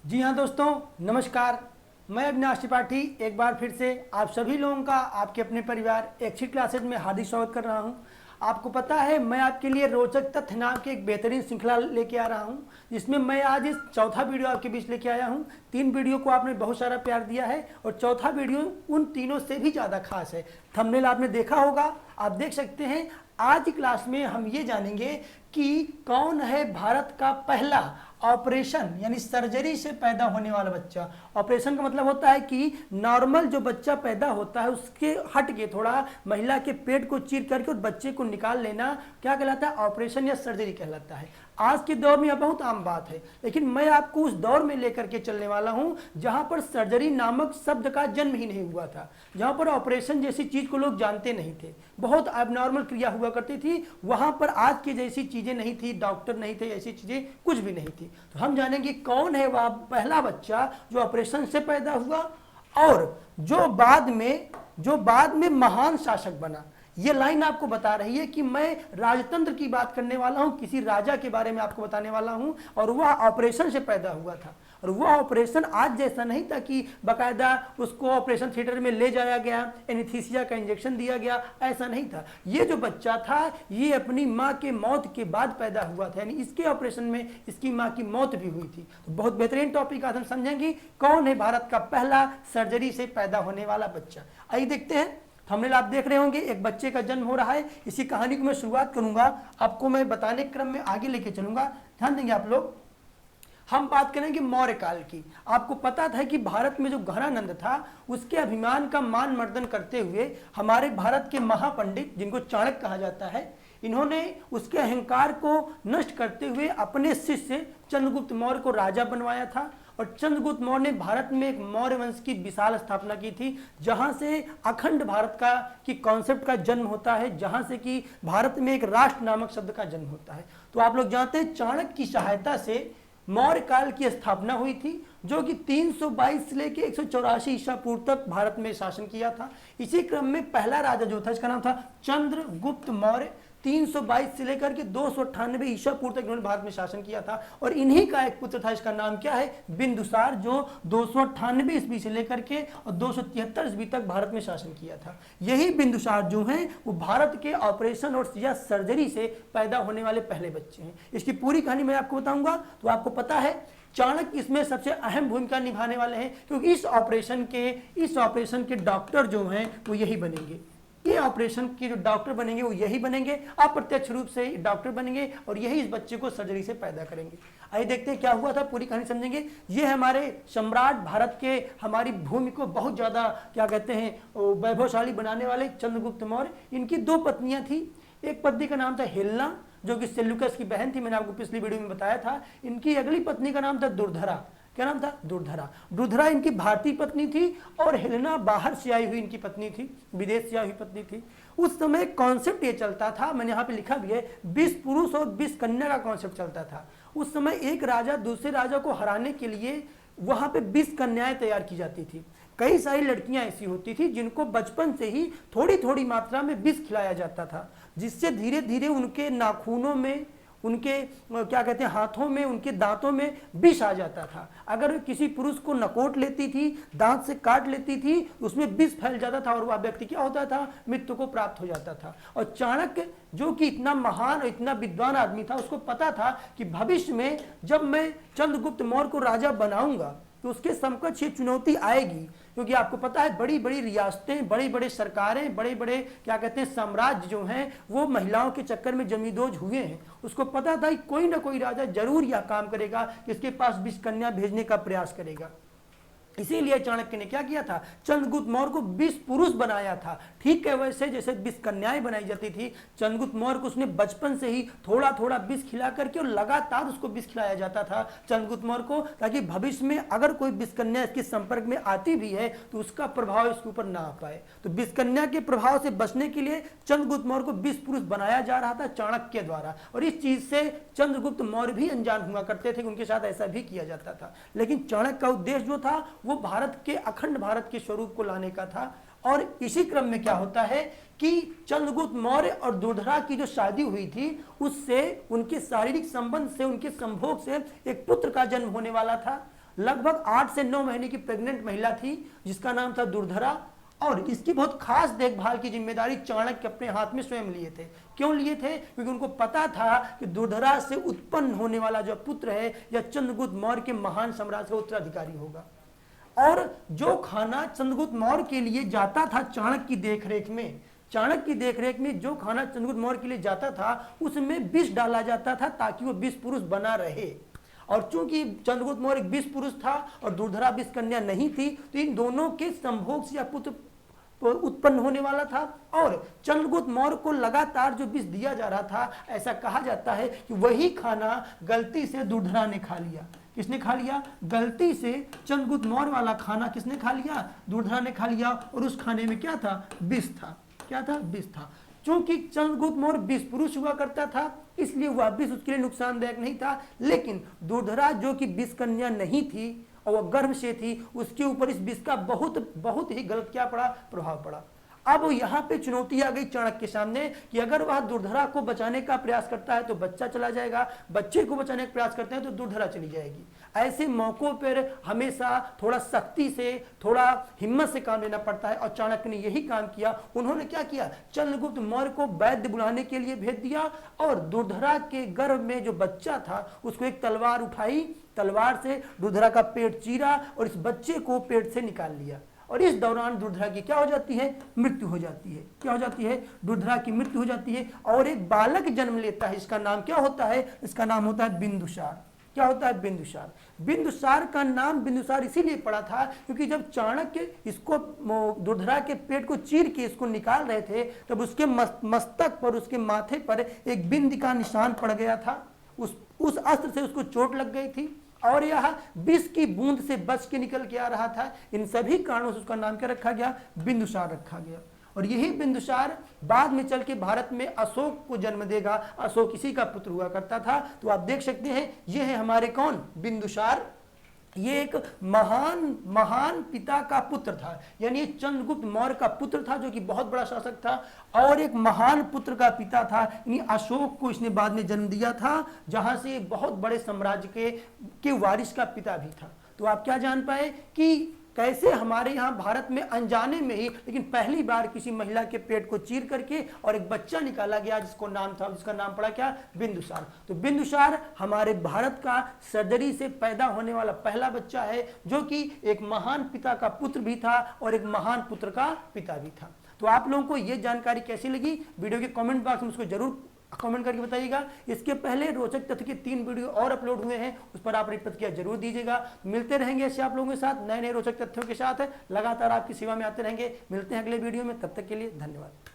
जी हाँ दोस्तों, नमस्कार। मैं अविनाश त्रिपाठी एक बार फिर से आप सभी लोगों का आपके अपने परिवार एक्सिट क्लासेज में हार्दिक स्वागत कर रहा हूँ। आपको पता है मैं आपके लिए रोचक तथ्य नाम की एक बेहतरीन श्रृंखला लेके आ रहा हूँ, जिसमें मैं आज इस चौथा वीडियो आपके बीच लेके आया हूँ। 3 वीडियो को आपने बहुत सारा प्यार दिया है और चौथा वीडियो उन तीनों से भी ज़्यादा खास है। थंबनेल आपने देखा होगा, आप देख सकते हैं। आज की क्लास में हम ये जानेंगे कि कौन है भारत का पहला ऑपरेशन यानी सर्जरी से पैदा होने वाला बच्चा। ऑपरेशन का मतलब होता है कि नॉर्मल जो बच्चा पैदा होता है उसके हट के थोड़ा महिला के पेट को चीर करके उस बच्चे को निकाल लेना क्या कहलाता है? ऑपरेशन या सर्जरी कहलाता है। आज के दौर में यह बहुत आम बात है, लेकिन मैं आपको उस दौर में लेकर के चलने वाला हूं जहां पर सर्जरी नामक शब्द का जन्म ही नहीं हुआ था, जहां पर ऑपरेशन जैसी चीज को लोग जानते नहीं थे, बहुत एबनॉर्मल क्रिया हुआ करती थी। वहां पर आज की जैसी चीजें नहीं थी, डॉक्टर नहीं थे, ऐसी चीजें कुछ भी नहीं थी। तो हम जानेंगे कौन है वह पहला बच्चा जो ऑपरेशन से पैदा हुआ और जो बाद में महान शासक बना। ये लाइन आपको बता रही है कि मैं राजतंत्र की बात करने वाला हूं, किसी राजा के बारे में आपको बताने वाला हूं और वह ऑपरेशन से पैदा हुआ था। और वह ऑपरेशन आज जैसा नहीं था कि बकायदा उसको ऑपरेशन थिएटर में ले जाया गया, एनेस्थीसिया का इंजेक्शन दिया गया, ऐसा नहीं था। ये जो बच्चा था ये अपनी माँ के मौत के बाद पैदा हुआ था, यानी इसके ऑपरेशन में इसकी माँ की मौत भी हुई थी। तो बहुत बेहतरीन टॉपिक आज हम समझेंगे कौन है भारत का पहला सर्जरी से पैदा होने वाला बच्चा। आइए देखते हैं। थंबनेल आप देख रहे होंगे, एक बच्चे का जन्म हो रहा है। इसी कहानी को मैं शुरुआत करूंगा, आपको मैं बताने क्रम में आगे लेके चलूंगा, ध्यान देंगे आप लोग। हम बात करेंगे मौर्य काल की। आपको पता था कि भारत में जो घरानंद था उसके अभिमान का मान मर्दन करते हुए हमारे भारत के महापंडित, जिनको चाणक्य कहा जाता है, इन्होंने उसके अहंकार को नष्ट करते हुए अपने शिष्य चंद्रगुप्त मौर्य को राजा बनवाया था। और चंद्रगुप्त मौर्य ने भारत में एक मौर्य वंश की विशाल स्थापना की थी, जहां से अखंड भारत का की कॉन्सेप्ट का जन्म होता है, जहां से कि भारत में एक राष्ट्र नामक शब्द का जन्म होता है। तो आप लोग जानते हैं चाणक्य की सहायता से मौर्य काल की स्थापना हुई थी, जो कि 322 से लेकर 184 ईसा पूर्व तक भारत में शासन किया था। इसी क्रम में पहला राजा जो था इसका नाम था चंद्रगुप्त मौर्य। 322 से लेकर के 298 ईसा पूर्व तक इन्होंने भारत में शासन किया था। और इन्हीं का एक पुत्र था, इसका नाम क्या है? बिंदुसार, जो 298 ईस्वी से लेकर के और 273 ईस्वी तक भारत में शासन किया था। यही बिंदुसार जो हैं वो भारत के ऑपरेशन और या सर्जरी से पैदा होने वाले पहले बच्चे हैं। इसकी पूरी कहानी मैं आपको बताऊंगा। तो आपको पता है चाणक्य इसमें सबसे अहम भूमिका निभाने वाले हैं, क्योंकि इस ऑपरेशन के डॉक्टर जो हैं वो यही बनेंगे। ये ऑपरेशन के जो डॉक्टर बनेंगे वो यही बनेंगे, अप्रत्यक्ष रूप से डॉक्टर बनेंगे और यही इस बच्चे को सर्जरी से पैदा करेंगे। आइए देखते हैं क्या हुआ था, पूरी कहानी समझेंगे। ये हमारे सम्राट भारत के हमारी भूमि को बहुत ज्यादा क्या कहते हैं वैभवशाली बनाने वाले चंद्रगुप्त मौर्य। इनकी 2 पत्नियां थी। एक पत्नी का नाम था हेलेना, जो कि सेल्यूकस की बहन थी, मैंने आपको पिछली वीडियो में बताया था। इनकी अगली पत्नी का नाम था दुर्धरा। क्या नाम था? दुर्धरा। दुर्धरा इनकी भारतीय पत्नी थी और हेलेना बाहर से आई हुई इनकी पत्नी थी, विदेश से आई हुई पत्नी थी। उस समय कॉन्सेप्ट ये चलता था, मैंने यहाँ पे लिखा भी है, 20 पुरुष और 20 कन्या का कॉन्सेप्ट चलता था। उस समय एक राजा दूसरे राजा को हराने के लिए वहां पे 20 कन्याएं तैयार की जाती थी। कई सारी लड़कियां ऐसी होती थी जिनको बचपन से ही थोड़ी थोड़ी मात्रा में विष खिलाया जाता था, जिससे धीरे धीरे उनके नाखूनों में, उनके क्या कहते हैं हाथों में, उनके दांतों में विष आ जाता था। अगर किसी पुरुष को नकोट लेती थी, दांत से काट लेती थी, उसमें विष फैल जाता था और वह व्यक्ति क्या होता था? मृत्यु को प्राप्त हो जाता था। और चाणक्य जो कि इतना महान और इतना विद्वान आदमी था, उसको पता था कि भविष्य में जब मैं चंद्रगुप्त मौर्य को राजा बनाऊंगा तो उसके समकक्ष ये चुनौती आएगी, क्योंकि आपको पता है बड़ी बड़ी रियासतें, बड़े बड़े सरकारें, बड़े बड़े क्या कहते हैं साम्राज्य जो हैं वो महिलाओं के चक्कर में जमींदोज हुए हैं। उसको पता था कि कोई ना कोई राजा जरूर यह काम करेगा कि इसके पास 20 कन्या भेजने का प्रयास करेगा। इसीलिए चाणक्य ने क्या किया था? चंद्रगुप्त मौर्य को 20 पुरुष बनाया था, ठीक है वैसे जैसे 20 कन्याएं बनाई जाती थी। चंद्रगुप्त मौर्य को उसने बचपन से ही थोड़ा थोड़ा विष खिला करके और लगातार उसको विष खिलाया जाता था चंद्रगुप्त मौर्य को, ताकि भविष्य में अगर कोई 20 कन्या इसके संपर्क में आती भी है तो उसका प्रभाव इसके ऊपर ना आ पाए। तो 20 कन्या के प्रभाव से बचने के लिए चंद्रगुप्त मौर्य को 20 पुरुष बनाया जा रहा था चाणक्य के द्वारा। और इस चीज से चंद्रगुप्त मौर्य भी अनजान हुआ करते थे, उनके साथ ऐसा भी किया जाता था। लेकिन चाणक्य का उद्देश्य जो था वो भारत के अखंड भारत के स्वरूप को लाने का था। और इसी क्रम में क्या होता है कि चंद्रगुप्त मौर्य और दुर्धरा की जो शादी हुई थी उससे, उनके शारीरिक संबंध से, उनके संभोग से एक पुत्र का जन्म होने वाला था। लगभग 8 से 9 महीने की प्रेग्नेंट महिला थी जिसका नाम था दुर्धरा, और इसकी बहुत खास देखभाल की जिम्मेदारी चाणक्य अपने हाथ में स्वयं लिए थे। क्यों लिए थे? क्योंकि उनको पता था कि दुर्धरा से उत्पन्न होने वाला जो पुत्र है या चंद्रगुप्त मौर्य के महान साम्राज्य का उत्तराधिकारी होगा। और जो खाना चंद्रगुप्त मौर्य के लिए जाता था चाणक्य की देखरेख में, जो खाना चंद्रगुप्त मौर्य के लिए जाता था उसमें विष डाला जाता था ताकि वो विष पुरुष बना रहे। और चूंकि चंद्रगुप्त मौर्य विष पुरुष था और दुर्धरा विष कन्या नहीं थी, तो इन दोनों के संभोग से या पुत्र उत्पन्न होने वाला था। और चंद्रगुप्त मौर्य को लगातार जो विष दिया जा रहा था, ऐसा कहा जाता है कि वही खाना गलती से दुर्धरा ने खा लिया। किसने खा लिया? गलती से चंद्रगुप्त मौर्य वाला खाना किसने खा लिया? दुर्धरा ने खा लिया। और उस खाने में क्या था? विष था। क्या था? विष था। चूंकि चंद्रगुप्त मौर्य विष पुरुष हुआ करता था, इसलिए वह विष उसके लिए नुकसानदायक नहीं था। लेकिन दुर्धरा जो कि विष कन्या नहीं थी और वह गर्भ से थी, उसके ऊपर इस विष का बहुत ही गलत क्या पड़ा? प्रभाव पड़ा। अब यहाँ पे चुनौती आ गई चाणक्य के सामने कि अगर वह दुर्धरा को बचाने का प्रयास करता है तो बच्चा चला जाएगा, बच्चे को बचाने का प्रयास करते हैं तो दुर्धरा चली जाएगी। ऐसे मौकों पर हमेशा थोड़ा सख्ती से, थोड़ा हिम्मत से काम लेना पड़ता है, और चाणक्य ने यही काम किया। उन्होंने क्या किया? चंद्रगुप्त मौर्य को वैद्य बुलाने के लिए भेज दिया और दुर्धरा के गर्भ में जो बच्चा था उसको एक तलवार उठाई, तलवार से दुर्धरा का पेट चीरा और इस बच्चे को पेट से निकाल लिया। और इस दौरान दुर्धरा की क्या हो जाती है? मृत्यु हो जाती है। क्या हो जाती है? दुर्धरा की मृत्यु हो जाती है और एक बालक जन्म लेता है। इसका नाम क्या होता है? इसका नाम होता है बिंदुसार। क्या होता है? बिंदुसार। बिंदुसार का नाम बिंदुसार इसीलिए पड़ा था क्योंकि जब चाणक्य इसको दुर्धरा के पेट को चीर के इसको निकाल रहे थे, तब उसके मस्तक पर, उसके माथे पर एक बिंद का निशान पड़ गया था। उस अस्त्र से उसको चोट लग गई थी और यह विष की बूंद से बच के निकल के आ रहा था। इन सभी कारणों से उसका नाम क्या रखा गया? बिंदुसार रखा गया। और यही बिंदुसार बाद में चल के भारत में अशोक को जन्म देगा। अशोक इसी का पुत्र हुआ करता था। तो आप देख सकते हैं, ये है हमारे कौन? बिंदुसार। ये एक महान पिता का पुत्र था, यानी चंद्रगुप्त मौर्य का पुत्र था जो कि बहुत बड़ा शासक था, और एक महान पुत्र का पिता था, यानी अशोक को इसने बाद में जन्म दिया था, जहां से बहुत बड़े साम्राज्य के वारिस का पिता भी था। तो आप क्या जान पाए कि कैसे हमारे यहाँ भारत में अनजाने में ही, लेकिन पहली बार किसी महिला के पेट को चीर करके और एक बच्चा निकाला गया जिसका नाम पड़ा क्या? बिंदुसार। तो बिंदुसार हमारे भारत का सर्जरी से पैदा होने वाला पहला बच्चा है जो कि एक महान पिता का पुत्र भी था और एक महान पुत्र का पिता भी था। तो आप लोगों को ये जानकारी कैसी लगी? वीडियो के कमेंट बॉक्स में उसको जरूर कमेंट करके बताइएगा। इसके पहले रोचक तथ्य के 3 वीडियो और अपलोड हुए हैं, उस पर आप अपनी प्रतिक्रिया जरूर दीजिएगा। मिलते रहेंगे ऐसे आप लोगों के साथ नए रोचक तथ्यों के साथ, लगातार आपकी सेवा में आते रहेंगे। मिलते हैं अगले वीडियो में, तब तक के लिए धन्यवाद।